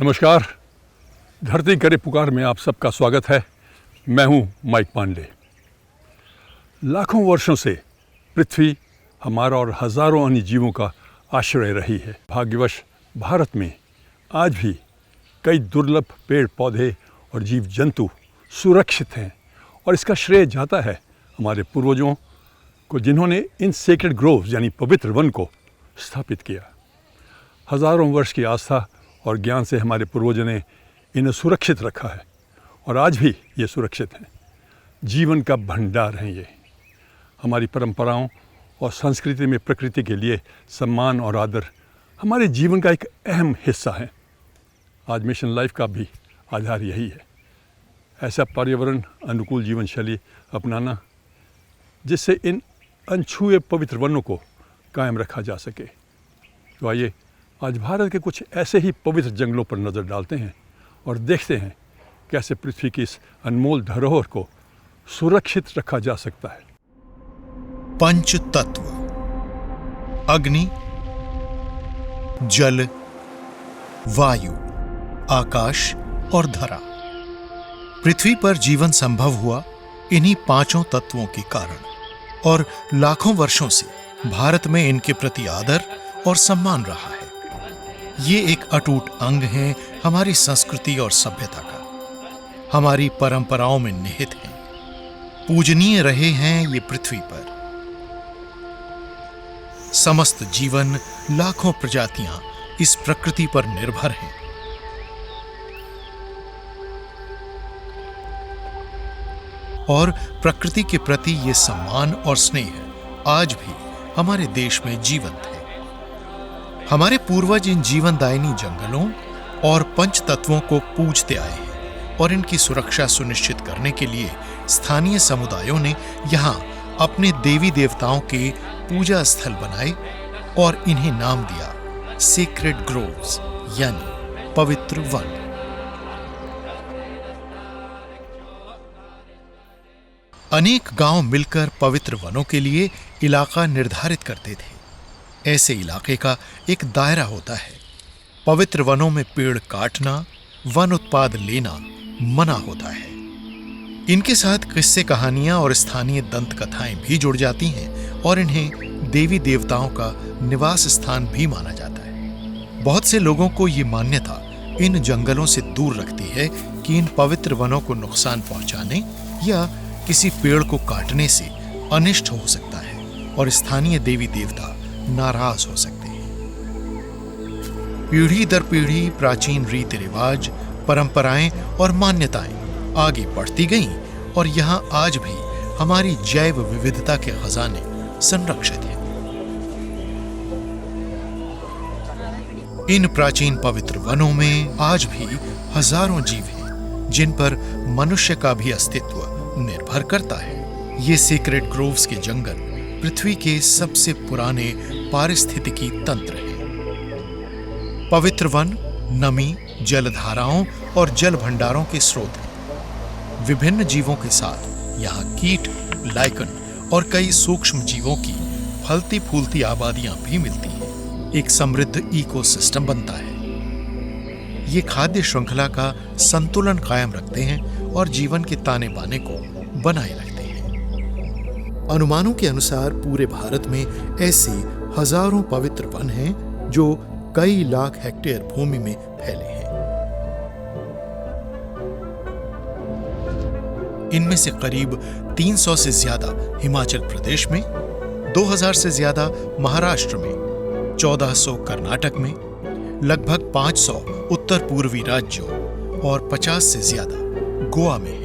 नमस्कार। धरती करे पुकार में आप सबका स्वागत है। मैं हूं माइक पांडे। लाखों वर्षों से पृथ्वी हमारा और हजारों अन्य जीवों का आश्रय रही है। भाग्यवश भारत में आज भी कई दुर्लभ पेड़ पौधे और जीव जंतु सुरक्षित हैं और इसका श्रेय जाता है हमारे पूर्वजों को, जिन्होंने इन सेक्रेड ग्रोव्स यानी पवित्र वन को स्थापित किया। हजारों वर्ष की आस्था और ज्ञान से हमारे पूर्वजों ने इन्हें सुरक्षित रखा है और आज भी ये सुरक्षित हैं। जीवन का भंडार हैं ये। हमारी परंपराओं और संस्कृति में प्रकृति के लिए सम्मान और आदर हमारे जीवन का एक अहम हिस्सा है। आज मिशन लाइफ का भी आधार यही है, ऐसा पर्यावरण अनुकूल जीवन शैली अपनाना जिससे इन अनछुए पवित्र वनों को कायम रखा जा सके। तो आइए आज भारत के कुछ ऐसे ही पवित्र जंगलों पर नज़र डालते हैं और देखते हैं कैसे पृथ्वी की इस अनमोल धरोहर को सुरक्षित रखा जा सकता है। पंच तत्व, अग्नि, जल, वायु, आकाश और धरा। पृथ्वी पर जीवन संभव हुआ इन्हीं पांचों तत्वों के कारण और लाखों वर्षों से भारत में इनके प्रति आदर और सम्मान रहा है। ये एक अटूट अंग है हमारी संस्कृति और सभ्यता का, हमारी परंपराओं में निहित है, पूजनीय रहे हैं ये पृथ्वी पर। समस्त जीवन, लाखों प्रजातियां इस प्रकृति पर निर्भर हैं। और प्रकृति के प्रति ये सम्मान और स्नेह आज भी हमारे देश में जीवंत है। हमारे पूर्वज इन जीवनदायिनी जंगलों और पंच तत्वों को पूजते आए हैं और इनकी सुरक्षा सुनिश्चित करने के लिए स्थानीय समुदायों ने यहाँ अपने देवी देवताओं के पूजा स्थल बनाए और इन्हें नाम दिया सेक्रेड ग्रोव्स यानी पवित्र वन। अनेक गांव मिलकर पवित्र वनों के लिए इलाका निर्धारित करते थे। ऐसे इलाके का एक दायरा होता है। पवित्र वनों में पेड़ काटना, वन उत्पाद लेना मना होता है। इनके साथ किस्से कहानियां और स्थानीय दंत कथाएं भी जुड़ जाती हैं और इन्हें देवी देवताओं का निवास स्थान भी माना जाता है। बहुत से लोगों को ये मान्यता इन जंगलों से दूर रखती है कि इन पवित्र वनों को नुकसान पहुंचाने या किसी पेड़ को काटने से अनिष्ट हो सकता है और स्थानीय देवी देवता नाराज हो सकते हैं। पीढ़ी दर पीढ़ी प्राचीन रीति रिवाज, परंपराएं और मान्यताएं आगे बढ़ती गईं और यहां आज भी हमारी जैव विविधता के खजाने संरक्षित हैं। इन प्राचीन पवित्र वनों में आज भी हजारों जीव हैं जिन पर मनुष्य का भी अस्तित्व निर्भर करता है। ये सेक्रेड ग्रोव्स के जंगल पृथ्वी के सबसे पुराने पारिस्थितिकी तंत्र हैं। पवित्र वन नमी, जलधाराओं और जल भंडारों के स्रोत हैं। विभिन्न जीवों के साथ यहाँ कीट, लाइकन और कई सूक्ष्म जीवों की फलती फूलती आबादियां भी मिलती हैं। एक समृद्ध इकोसिस्टम बनता है। ये खाद्य श्रृंखला का संतुलन कायम रखते हैं और जीवन के ताने बाने को बनाए रखते हैं। अनुमानों के अनुसार पूरे भारत में ऐसे हजारों पवित्र वन हैं जो कई लाख हेक्टेयर भूमि में फैले हैं। इनमें से करीब 300 से ज्यादा हिमाचल प्रदेश में, 2000 से ज्यादा महाराष्ट्र में, 1400 कर्नाटक में, लगभग 500 उत्तर पूर्वी राज्यों और 50 से ज्यादा गोवा में है।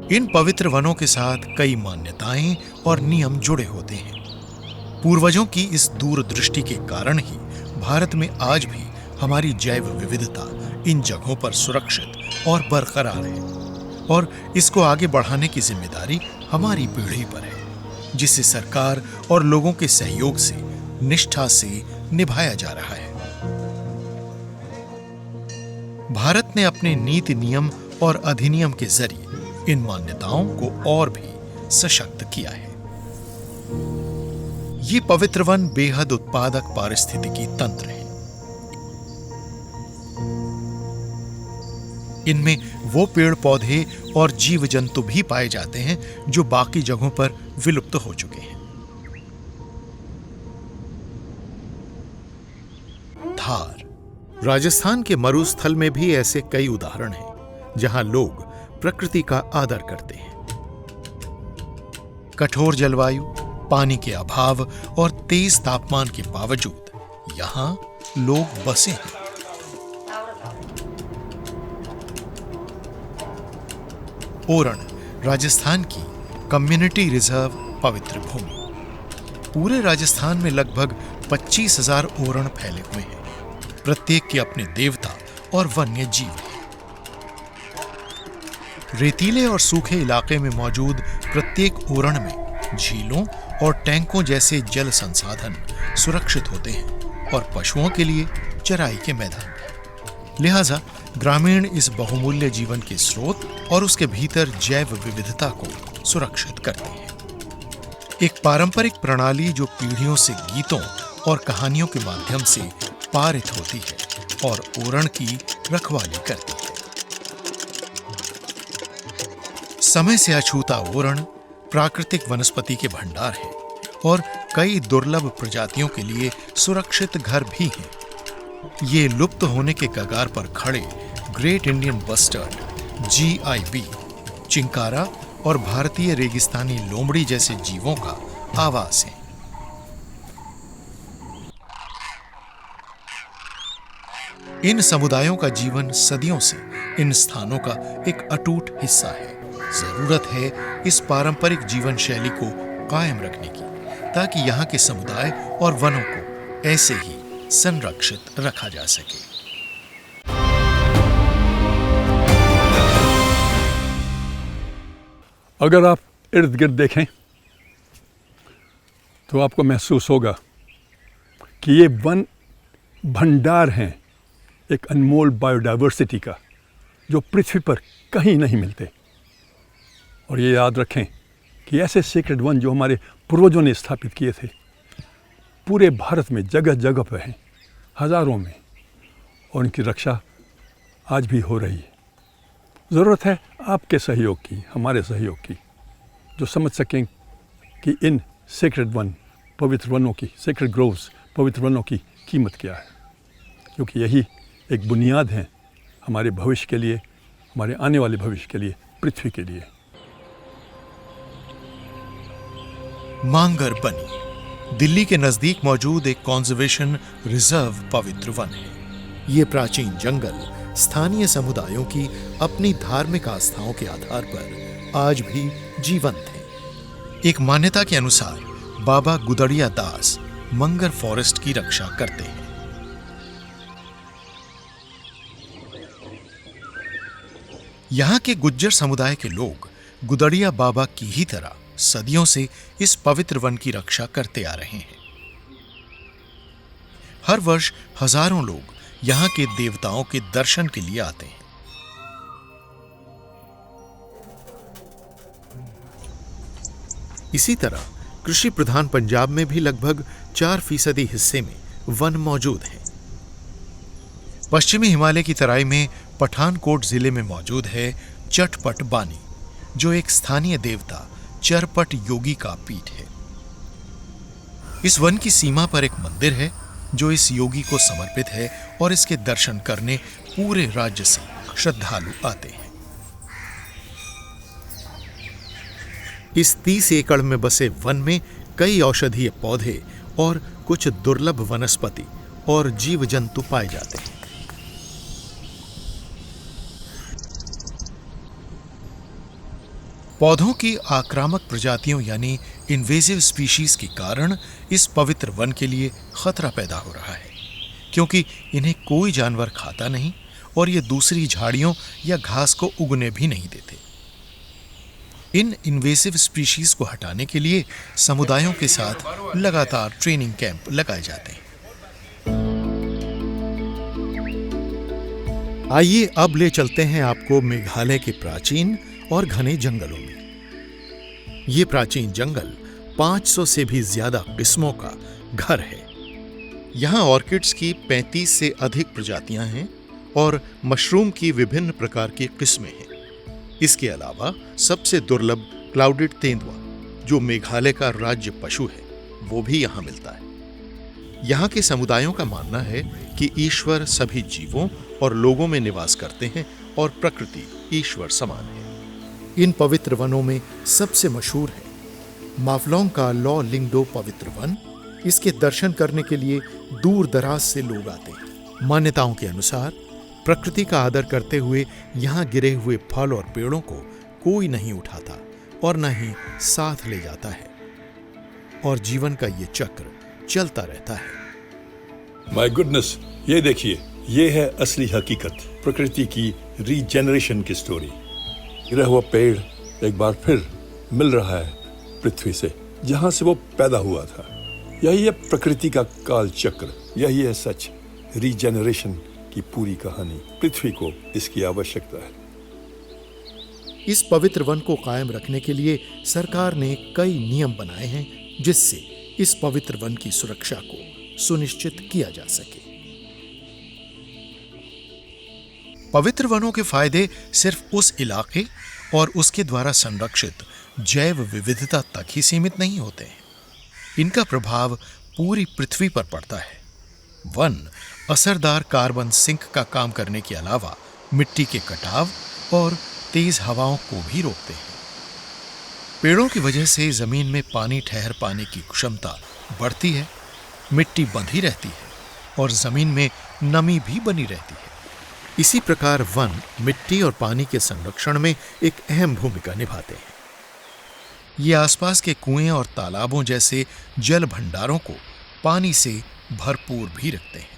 इन पवित्र वनों के साथ कई मान्यताएं और नियम जुड़े होते हैं। पूर्वजों की इस दूरदृष्टि के कारण ही भारत में आज भी हमारी जैव विविधता इन जगहों पर सुरक्षित और बरकरार है और इसको आगे बढ़ाने की जिम्मेदारी हमारी पीढ़ी पर है, जिसे सरकार और लोगों के सहयोग से निष्ठा से निभाया जा रहा है। भारत ने अपने नीति, नियम और अधिनियम के जरिए इन मान्यताओं को और भी सशक्त किया है। ये पवित्र वन बेहद उत्पादक पारिस्थितिकी तंत्र है। इनमें वो पेड़ पौधे और जीव जंतु भी पाए जाते हैं जो बाकी जगहों पर विलुप्त हो चुके हैं। धार राजस्थान के मरुस्थल में भी ऐसे कई उदाहरण हैं जहां लोग प्रकृति का आदर करते हैं। कठोर जलवायु, पानी के अभाव और तेज तापमान के बावजूद यहां लोग बसे हैं। ओरण राजस्थान की कम्युनिटी रिजर्व पवित्र भूमि। पूरे राजस्थान में लगभग 25,000 ओरण फैले हुए हैं। प्रत्येक के अपने देवता और वन्य जीव हैं। रेतीले और सूखे इलाके में मौजूद प्रत्येक ओरण में झीलों और टैंकों जैसे जल संसाधन सुरक्षित होते हैं और पशुओं के लिए चराई के मैदान हैं। लिहाजा ग्रामीण इस बहुमूल्य जीवन के स्रोत और उसके भीतर जैव विविधता को सुरक्षित करते हैं। एक पारंपरिक प्रणाली जो पीढ़ियों से गीतों और कहानियों के माध्यम से पारित होती है और ओरण की रखवाली करती है। समय से अछूता ओरण प्राकृतिक वनस्पति के भंडार है और कई दुर्लभ प्रजातियों के लिए सुरक्षित घर भी हैं। ये लुप्त होने के कगार पर खड़े great Indian bustard, GIB, chinkara और भारतीय रेगिस्तानी लोमड़ी जैसे जीवों का आवास है। इन समुदायों का जीवन सदियों से इन स्थानों का एक अटूट हिस्सा है। जरूरत है इस पारंपरिक जीवन शैली को कायम रखने की, ताकि यहाँ के समुदाय और वनों को ऐसे ही संरक्षित रखा जा सके। अगर आप इर्द गिर्द देखें तो आपको महसूस होगा कि ये वन भंडार हैं एक अनमोल बायोडाइवर्सिटी का, जो पृथ्वी पर कहीं नहीं मिलते। और ये याद रखें कि ऐसे सीक्रेट वन जो हमारे पूर्वजों ने स्थापित किए थे, पूरे भारत में जगह जगह पर हैं, हज़ारों में, और उनकी रक्षा आज भी हो रही है। ज़रूरत है आपके सहयोग की, हमारे सहयोग की, जो समझ सकें कि इन सीक्रेट वन, पवित्र वनों की, सीक्रेट ग्रोव्स, पवित्र वनों की कीमत क्या है, क्योंकि यही एक बुनियाद है हमारे भविष्य के लिए, हमारे आने वाले भविष्य के लिए, पृथ्वी के लिए। मांगर बनी दिल्ली के नजदीक मौजूद एक कॉन्जर्वेशन रिजर्व पवित्र वन है। ये प्राचीन जंगल स्थानीय समुदायों की अपनी धार्मिक आस्थाओं के आधार पर आज भी जीवंत है। एक मान्यता के अनुसार बाबा गुदड़िया दास मंगर फॉरेस्ट की रक्षा करते हैं। यहाँ के गुज्जर समुदाय के लोग गुदड़िया बाबा की ही तरह सदियों से इस पवित्र वन की रक्षा करते आ रहे हैं। हर वर्ष हजारों लोग यहाँ के देवताओं के दर्शन के लिए आते हैं। इसी तरह कृषि प्रधान पंजाब में भी लगभग 4% हिस्से में वन मौजूद हैं। पश्चिमी हिमालय की तराई में पठानकोट जिले में मौजूद है चटपट बानी, जो एक स्थानीय देवता चरपट योगी का पीठ है। इस वन की सीमा पर एक मंदिर है जो इस योगी को समर्पित है और इसके दर्शन करने पूरे राज्य से श्रद्धालु आते हैं। इस 30 एकड़ में बसे वन में कई औषधीय पौधे और कुछ दुर्लभ वनस्पति और जीव जंतु पाए जाते हैं। पौधों की आक्रामक प्रजातियों यानी इन्वेजिव स्पीशीज के कारण इस पवित्र वन के लिए खतरा पैदा हो रहा है, क्योंकि इन्हें कोई जानवर खाता नहीं और ये दूसरी झाड़ियों या घास को उगने भी नहीं देते। इन इन्वेसिव स्पीशीज को हटाने के लिए समुदायों के साथ लगातार ट्रेनिंग कैंप लगाए जाते हैं। आइए अब ले चलते हैं आपको मेघालय के प्राचीन और घने जंगलों में। ये प्राचीन जंगल 500 से भी ज्यादा किस्मों का घर है। यहाँ ऑर्किड्स की 35 से अधिक प्रजातियां हैं और मशरूम की विभिन्न प्रकार की किस्में हैं। इसके अलावा सबसे दुर्लभ क्लाउडेड तेंदुआ, जो मेघालय का राज्य पशु है, वो भी यहाँ मिलता है। यहाँ के समुदायों का मानना है कि ईश्वर सभी जीवों और लोगों में निवास करते हैं और प्रकृति ईश्वर समान है। इन पवित्र वनों में सबसे मशहूर है मावलोंग का लॉ लिंगडो पवित्र वन। इसके दर्शन करने के लिए दूर दराज से लोग आते हैं। मान्यताओं के अनुसार प्रकृति का आदर करते हुए यहाँ गिरे हुए फल और पेड़ों को कोई नहीं उठाता और न ही साथ ले जाता है, और जीवन का ये चक्र चलता रहता है। माय गुडनेस, ये देखिए, ये है असली हकीकत, प्रकृति की रीजेनरेशन की स्टोरी। गिरा हुआ पेड़ एक बार फिर मिल रहा है पृथ्वी से, जहां से वो पैदा हुआ था। यही है प्रकृति का काल चक्र, यही है सच, रीजेनरेशन की पूरी कहानी। पृथ्वी को इसकी आवश्यकता है। इस पवित्र वन को कायम रखने के लिए सरकार ने कई नियम बनाए हैं, जिससे इस पवित्र वन की सुरक्षा को सुनिश्चित किया जा सके। पवित्र वनों के फायदे सिर्फ उस इलाके और उसके द्वारा संरक्षित जैव विविधता तक ही सीमित नहीं होते हैं। इनका प्रभाव पूरी पृथ्वी पर पड़ता है। वन असरदार कार्बन सिंक का काम करने के अलावा मिट्टी के कटाव और तेज हवाओं को भी रोकते हैं। पेड़ों की वजह से जमीन में पानी ठहर पाने की क्षमता बढ़ती है, मिट्टी बंधी रहती है और जमीन में नमी भी बनी रहती है। इसी प्रकार वन मिट्टी और पानी के संरक्षण में एक अहम भूमिका निभाते हैं। ये आसपास के कुएं और तालाबों जैसे जल भंडारों को पानी से भरपूर भी रखते हैं।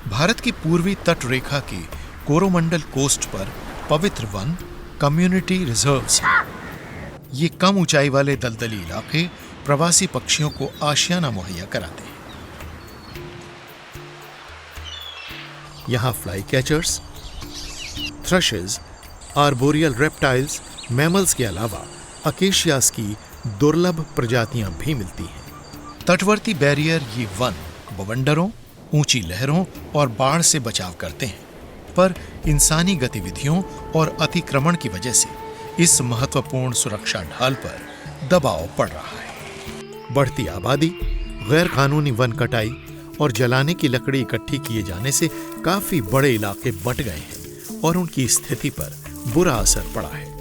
भारत की पूर्वी तट रेखा के कोरोमंडल कोस्ट पर पवित्र वन कम्युनिटी रिजर्व्स हैं। ये कम ऊंचाई वाले दलदली इलाके प्रवासी पक्षियों को आशियाना मुहैया कराते हैं। यहाँ flycatchers, thrushes, arboreal reptiles, mammals के अलावा अकेशियास की दुर्लभ प्रजातियां भी मिलती हैं। तटवर्ती बैरियर ये वन बवंडरों, ऊंची लहरों और बाढ़ से बचाव करते हैं, पर इंसानी गतिविधियों और अतिक्रमण की वजह से इस महत्वपूर्ण सुरक्षा ढाल पर दबाव पड़ रहा है। बढ़ती आबादी, गैर कानूनी वन कटाई और जलाने की लकड़ी इकट्ठी किए जाने से काफी बड़े इलाके बंट गए हैं और उनकी स्थिति पर बुरा असर पड़ा है।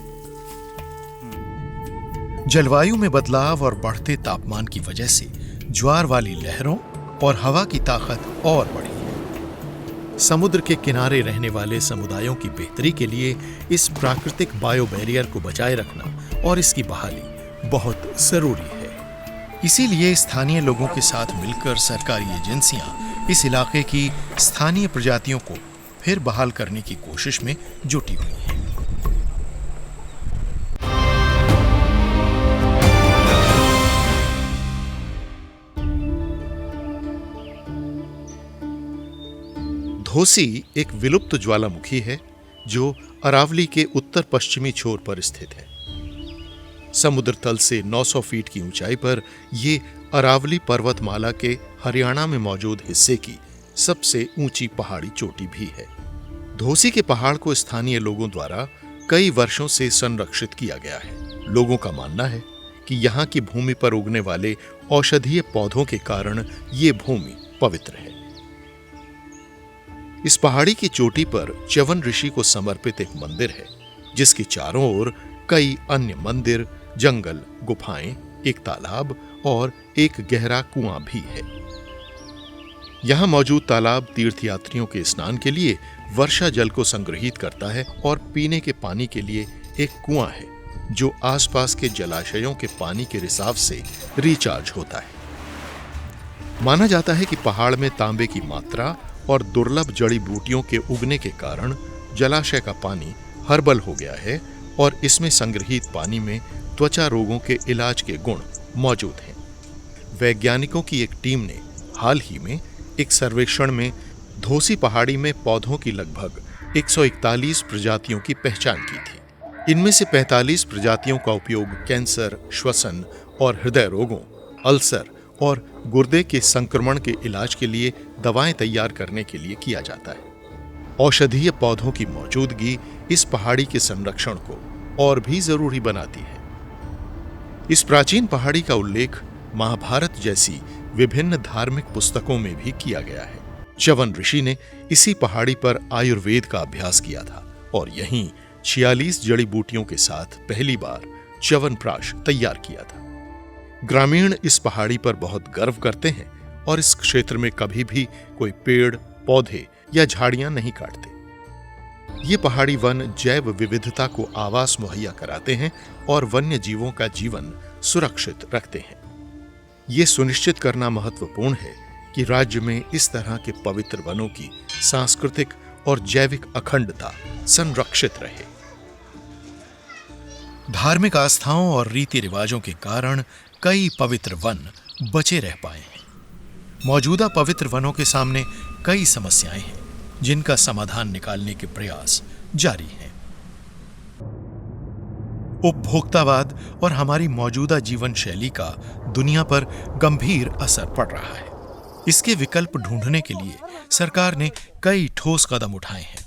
जलवायु में बदलाव और बढ़ते तापमान की वजह से ज्वार वाली लहरों और हवा की ताकत और बढ़ी है। समुद्र के किनारे रहने वाले समुदायों की बेहतरी के लिए इस प्राकृतिक बायो बैरियर को बचाए रखना और इसकी बहाली बहुत जरूरी है। इसीलिए स्थानीय लोगों के साथ मिलकर सरकारी एजेंसियां इस इलाके की स्थानीय प्रजातियों को फिर बहाल करने की कोशिश में जुटी हुई हैं। धोसी एक विलुप्त ज्वालामुखी है जो अरावली के उत्तर पश्चिमी छोर पर स्थित है। समुद्र तल से 900 फीट की ऊंचाई पर ये अरावली पर्वतमाला के हरियाणा में मौजूद हिस्से की सबसे ऊंची पहाड़ी चोटी भी है। धोसी के पहाड़ को स्थानीय लोगों द्वारा कई वर्षों से संरक्षित किया गया है। लोगों का मानना है कि यहाँ की भूमि पर उगने वाले औषधीय पौधों के कारण ये भूमि पवित्र है। इस पहाड़ी की चोटी पर च्यवन ऋषि को समर्पित एक मंदिर है, जिसके चारों ओर कई अन्य मंदिर, जंगल, गुफाएं, एक तालाब और एक गहरा कुआं भी है। यहां मौजूद तालाब तीर्थयात्रियों के स्नान के लिए वर्षा जल को संग्रहित करता है और पीने के पानी के लिए एक कुआं है जो आसपास के जलाशयों के पानी के रिसाव से रिचार्ज होता है। माना जाता है कि पहाड़ में तांबे की मात्रा और दुर्लभ जड़ी बूटियों के उगने के कारण जलाशय का पानी हर्बल हो गया है और इसमें संग्रहित पानी में त्वचा रोगों के इलाज के गुण मौजूद हैं। वैज्ञानिकों की एक टीम ने हाल ही में एक सर्वेक्षण में धोसी पहाड़ी में पौधों की लगभग 141 प्रजातियों की पहचान की थी। इनमें से 45 प्रजातियों का उपयोग कैंसर, श्वसन और हृदय रोगों, अल्सर और गुर्दे के संक्रमण के इलाज के लिए दवाएं तैयार करने के लिए किया जाता है। औषधीय पौधों की मौजूदगी इस पहाड़ी के संरक्षण को और भी जरूरी बनाती है। इस प्राचीन पहाड़ी का उल्लेख महाभारत जैसी विभिन्न धार्मिक पुस्तकों में भी किया गया है। च्यवन ऋषि ने इसी पहाड़ी पर आयुर्वेद का अभ्यास किया था और यहीं 46 जड़ी बूटियों के साथ पहली बार च्यवनप्राश तैयार किया था। ग्रामीण इस पहाड़ी पर बहुत गर्व करते हैं और इस क्षेत्र में कभी भी कोई पेड़, पौधे या झाड़ियां नहीं काटते। ये पहाड़ी वन जैव विविधता को आवास मुहैया कराते हैं और वन्य जीवों का जीवन सुरक्षित रखते हैं। ये सुनिश्चित करना महत्वपूर्ण है कि राज्य में इस तरह के पवित्र वनों की सांस्कृतिक और जैविक अखंडता संरक्षित रहे। धार्मिक आस्थाओं और रीति रिवाजों के कारण कई पवित्र वन बचे रह पाए हैं। मौजूदा पवित्र वनों के सामने कई समस्याएं हैं जिनका समाधान निकालने के प्रयास जारी हैं। उपभोक्तावाद और हमारी मौजूदा जीवन शैली का दुनिया पर गंभीर असर पड़ रहा है। इसके विकल्प ढूंढने के लिए सरकार ने कई ठोस कदम उठाए हैं।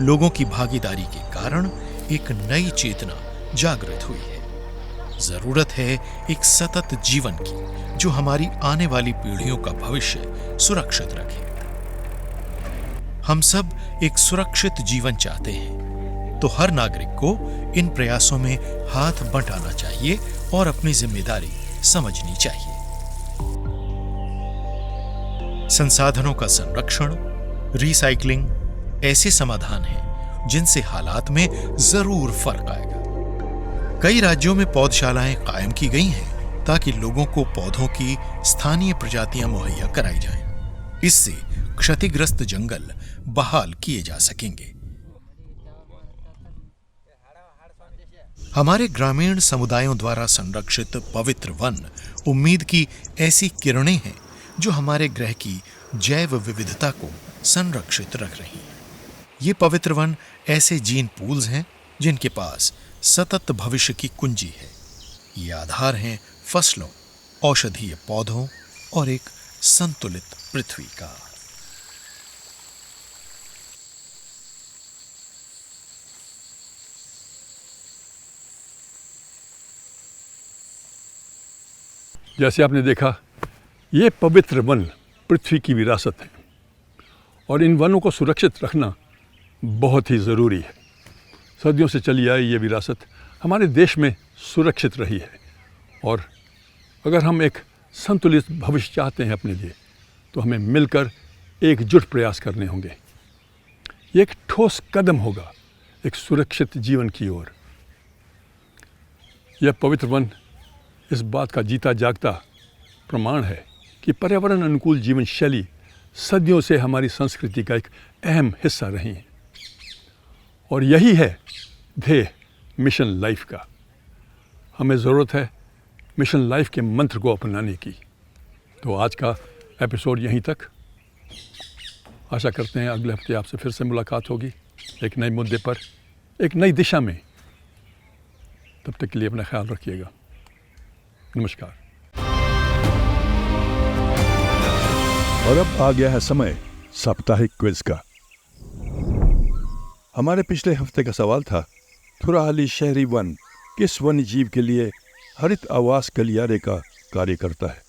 लोगों की भागीदारी के कारण एक नई चेतना जागृत हुई है। जरूरत है एक सतत जीवन की जो हमारी आने वाली पीढ़ियों का भविष्य सुरक्षित रखे। हम सब एक सुरक्षित जीवन चाहते हैं, तो हर नागरिक को इन प्रयासों में हाथ बंटाना चाहिए और अपनी जिम्मेदारी समझनी चाहिए। संसाधनों का संरक्षण, रिसाइकलिंग ऐसे समाधान हैं जिनसे हालात में जरूर फर्क आएगा। कई राज्यों में पौधशालाएं कायम की गई हैं ताकि लोगों को पौधों की स्थानीय प्रजातियां मुहैया कराई जाएं। इससे क्षतिग्रस्त जंगल बहाल किए जा सकेंगे। हमारे ग्रामीण समुदायों द्वारा संरक्षित पवित्र वन उम्मीद की ऐसी किरणें हैं जो हमारे ग्रह की जैव विविधता को संरक्षित रख रही हैं। ये पवित्र वन ऐसे जीन पूल्स हैं जिनके पास सतत भविष्य की कुंजी है। ये आधार हैं फसलों, औषधीय पौधों और एक संतुलित पृथ्वी का। जैसे आपने देखा, ये पवित्र वन पृथ्वी की विरासत है और इन वनों को सुरक्षित रखना बहुत ही ज़रूरी है। सदियों से चली आई ये विरासत हमारे देश में सुरक्षित रही है और अगर हम एक संतुलित भविष्य चाहते हैं अपने लिए, तो हमें मिलकर एकजुट प्रयास करने होंगे। ये एक ठोस कदम होगा एक सुरक्षित जीवन की ओर। यह पवित्र वन इस बात का जीता जागता प्रमाण है कि पर्यावरण अनुकूल जीवन शैली सदियों से हमारी संस्कृति का एक अहम हिस्सा रही है और यही है ध्येय मिशन लाइफ का। हमें ज़रूरत है मिशन लाइफ के मंत्र को अपनाने की। तो आज का एपिसोड यहीं तक। आशा करते हैं अगले हफ्ते आपसे फिर से मुलाकात होगी एक नए मुद्दे पर, एक नई दिशा में। तब तक के लिए अपना ख्याल रखिएगा। नमस्कार। और अब आ गया है समय साप्ताहिक क्विज का। हमारे पिछले हफ्ते का सवाल था, थुराहाली शहरी वन किस वन्य जीव के लिए हरित आवास गलियारे का कार्य करता है?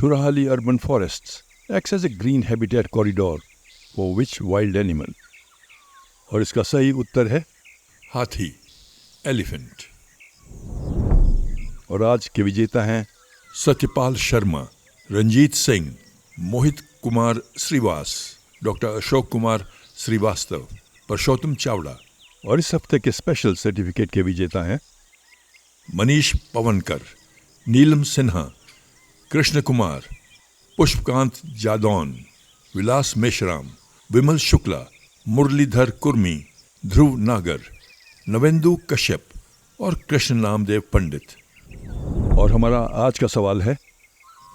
Thurahalli urban forests acts as a green habitat corridor for which wild animal? और इसका सही उत्तर है हाथी, एलिफेंट। और आज के विजेता हैं सत्यपाल शर्मा, रंजीत सिंह, मोहित कुमार श्रीवास, डॉक्टर अशोक कुमार श्रीवास्तव, परशोत्तम चावड़ा। और इस हफ्ते के स्पेशल सर्टिफिकेट के विजेता हैं मनीष पवनकर, नीलम सिन्हा, कृष्ण कुमार, पुष्पकांत जादौन, विलास मेश्राम, विमल शुक्ला, मुरलीधर कुर्मी, ध्रुव नागर, नवेंदु कश्यप और कृष्ण नामदेव पंडित। और हमारा आज का सवाल है,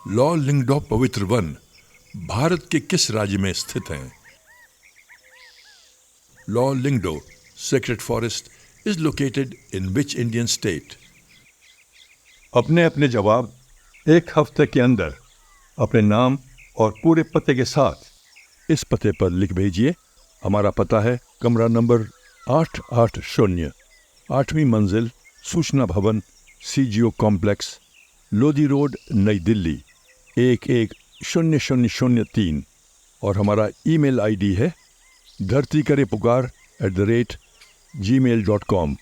लॉ लिंगडो पवित्र वन भारत के किस राज्य में स्थित है? Law Lyngdoh sacred forest is located in which Indian state? अपने अपने जवाब 1 हफ्ते के अंदर अपने नाम और पूरे पते के साथ इस पते पर लिख भेजिए। हमारा पता है कमरा नंबर 880, 8वीं मंजिल, सूचना भवन, CGO कॉम्प्लेक्स, लोधी रोड, नई दिल्ली 110003। और हमारा ईमेल आईडी है dhartikarepukaar@gmail.com।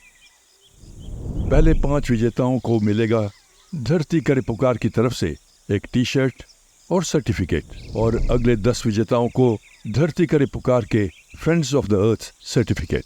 पहले 5 विजेताओं को मिलेगा धरती करे पुकार की तरफ से एक टी-शर्ट और सर्टिफिकेट, और अगले 10 विजेताओं को धरती करे पुकार के friends of the earth certificate.